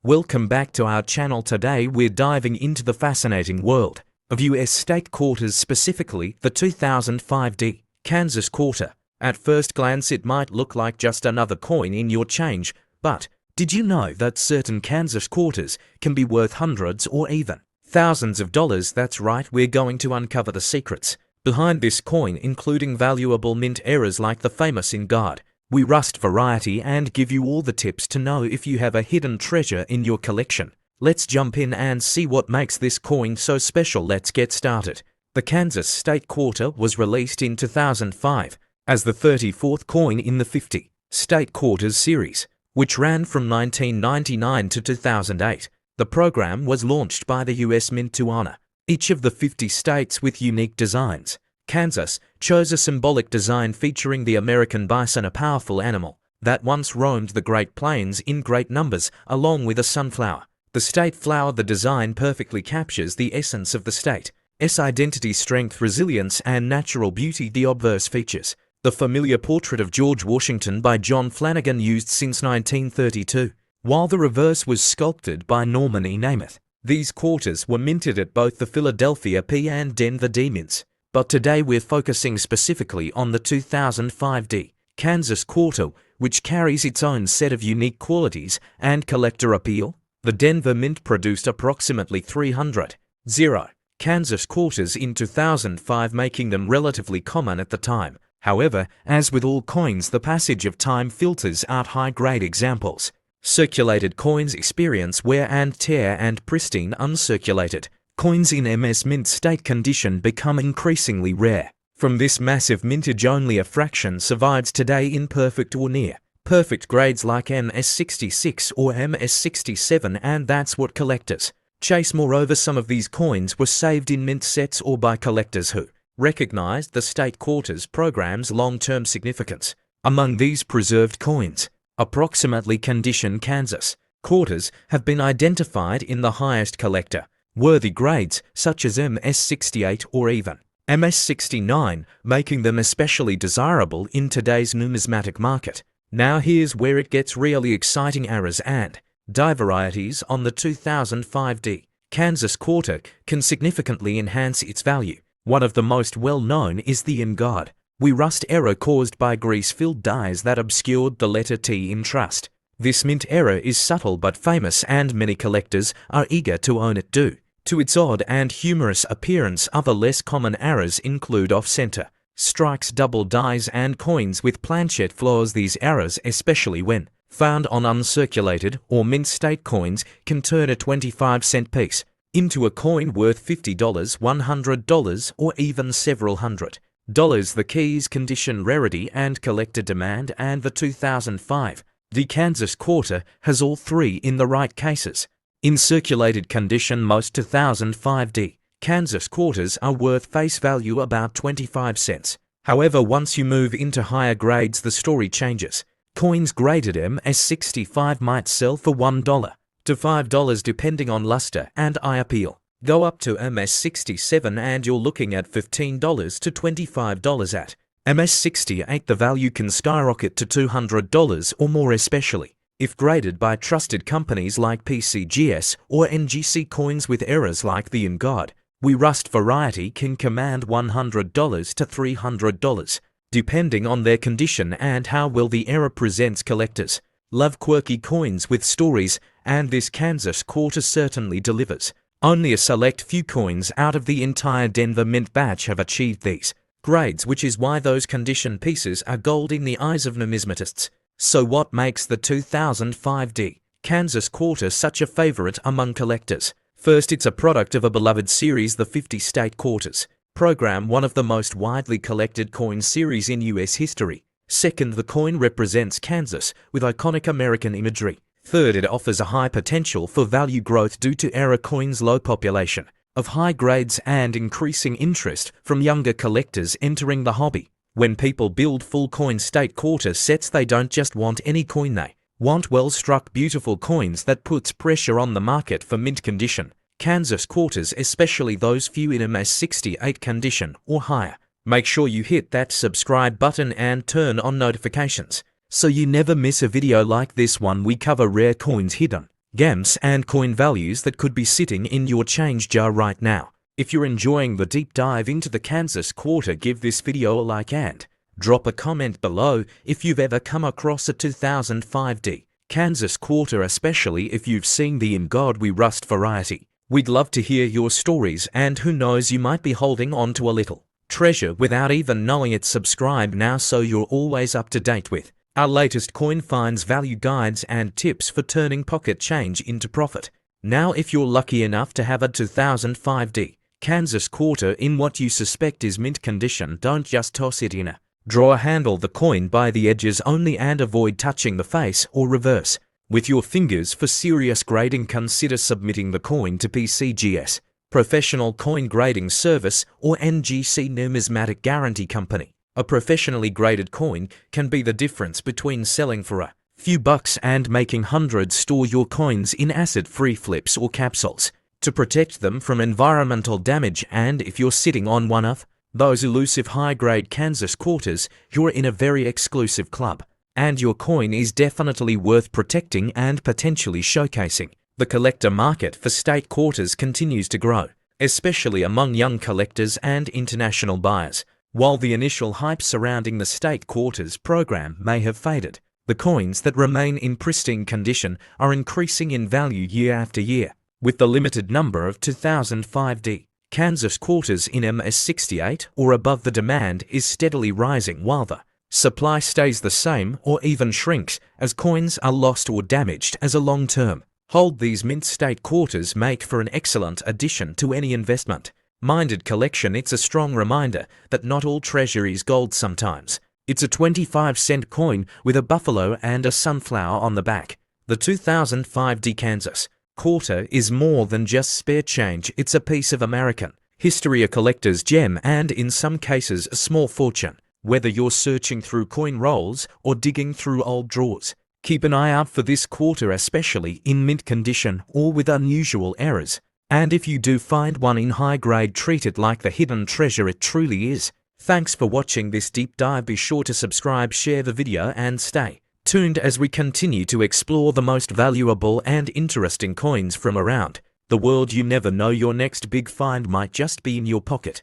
Welcome back to our channel. Today we're diving into the fascinating world of US state quarters, specifically the 2005 Kansas quarter. At first glance it might look like just another coin in your change, but did you know that certain Kansas quarters can be worth hundreds or even thousands of dollars? That's right, we're going to uncover the secrets behind this coin, including valuable mint errors like the famous In God We Rust variety, and give you all the tips to know if you have a hidden treasure in your collection. Let's jump in and see what makes this coin so special. Let's get started. The Kansas State Quarter was released in 2005 as the 34th coin in the 50 State Quarters series, which ran from 1999 to 2008. The program was launched by the US Mint to honor each of the 50 states with unique designs. Kansas chose a symbolic design featuring the American bison, a powerful animal that once roamed the Great Plains in great numbers, along with a sunflower, the state flower. The design perfectly captures the essence of the state's identity, strength, resilience, and natural beauty. The obverse features the familiar portrait of George Washington by John Flanagan, used since 1932, while the reverse was sculpted by Norman E. Namath. These quarters were minted at both the Philadelphia P and Denver D mints, but today we're focusing specifically on the 2005 Kansas quarter, which carries its own set of unique qualities and collector appeal. The Denver Mint produced approximately 300 Kansas quarters in 2005, making them relatively common at the time. However, as with all coins, the passage of time filters out high-grade examples. Circulated coins experience wear and tear, and pristine uncirculated coins in MS Mint state condition become increasingly rare. From this massive mintage, only a fraction survives today in perfect or near perfect grades like MS66 or MS67, and that's what collectors chase. Moreover, some of these coins were saved in mint sets or by collectors who recognized the state quarters program's long-term significance. Among these preserved coins, approximately condition Kansas quarters have been identified in the highest collector-worthy grades, such as MS68 or even MS69, making them especially desirable in today's numismatic market. Now here's where it gets really exciting. Errors and varieties on the 2005 Kansas quarter can significantly enhance its value. One of the most well-known is the In God We Rust error, caused by grease-filled dyes that obscured the letter T in trust. This mint error is subtle but famous, and many collectors are eager to own it due to its odd and humorous appearance. Other less common errors include off-center strikes, double dyes, and coins with planchette flaws. These errors, especially when found on uncirculated or mint state coins, can turn a 25-cent piece into a coin worth $50, $100, or even several $100. The key is condition, rarity, and collector demand, and the 2005 Kansas quarter has all three in the right cases. In circulated condition, most 2005 Kansas quarters are worth face value about 25 cents. However, once you move into higher grades, the story changes. Coins graded MS65 might sell for $1 to $5 depending on luster and eye appeal. Go up to MS67 and you're looking at $15 to $25. At MS68, the value can skyrocket to $200 or more, especially if graded by trusted companies like PCGS or NGC. Coins with errors like the In God We Rust variety can command $100 to $300, depending on their condition and how well the error presents. Collectors love quirky coins with stories, and this Kansas quarter certainly delivers. Only a select few coins out of the entire Denver Mint batch have achieved these grades, which is why those condition pieces are gold in the eyes of numismatists. So what makes the 2005 Kansas quarter such a favorite among collectors? First, it's a product of a beloved series, the 50 State Quarters program, one of the most widely collected coin series in US history. Second, the coin represents Kansas with iconic American imagery. Third, it offers a high potential for value growth due to error coins' low population of high grades and increasing interest from younger collectors entering the hobby. When people build full coin state quarter sets, they don't just want any coin, they want well-struck, beautiful coins that puts pressure on the market for mint condition Kansas quarters, especially those few in MS68 condition or higher. Make sure you hit that subscribe button and turn on notifications so you never miss a video like this one. We cover rare coins, hidden gems, and coin values that could be sitting in your change jar right now. If you're enjoying the deep dive into the Kansas quarter, give this video a like and drop a comment below if you've ever come across a 2005D Kansas quarter, especially if you've seen the In God We Rust variety. We'd love to hear your stories, and who knows, you might be holding on to a little treasure without even knowing it. Subscribe now so you're always up to date with our latest coin finds, value guides, and tips for turning pocket change into profit. Now, if you're lucky enough to have a 2005D Kansas quarter in what you suspect is mint condition, don't just toss it in a drawer. Handle the coin by the edges only and avoid touching the face or reverse with your fingers. For serious grading, consider submitting the coin to PCGS, Professional Coin Grading Service, or NGC, Numismatic Guarantee Company. A professionally graded coin can be the difference between selling for a few bucks and making hundreds. Store your coins in acid-free flips or capsules to protect them from environmental damage, and if you're sitting on one of those elusive high-grade Kansas quarters, you're in a very exclusive club, and your coin is definitely worth protecting and potentially showcasing. The collector market for state quarters continues to grow, especially among young collectors and international buyers. While the initial hype surrounding the state quarters program may have faded, the coins that remain in pristine condition are increasing in value year after year, with the limited number of 2005D Kansas quarters in MS68 or above. The demand is steadily rising while the supply stays the same or even shrinks as coins are lost or damaged as a long-term hold. These mint state quarters make for an excellent addition to any investment-minded collection. It's a strong reminder that not all treasure is gold. Sometimes it's a 25-cent coin with a buffalo and a sunflower on the back. The 2005D Kansas quarter is more than just spare change. It's a piece of American history, a collector's gem, and in some cases a small fortune. Whether you're searching through coin rolls or digging through old drawers, keep an eye out for this quarter, especially in mint condition or with unusual errors. And if you do find one in high grade, treat it like the hidden treasure it truly is. Thanks for watching this deep dive. Be sure to subscribe, share the video, and stay tuned as we continue to explore the most valuable and interesting coins from around the world. You never know, your next big find might just be in your pocket.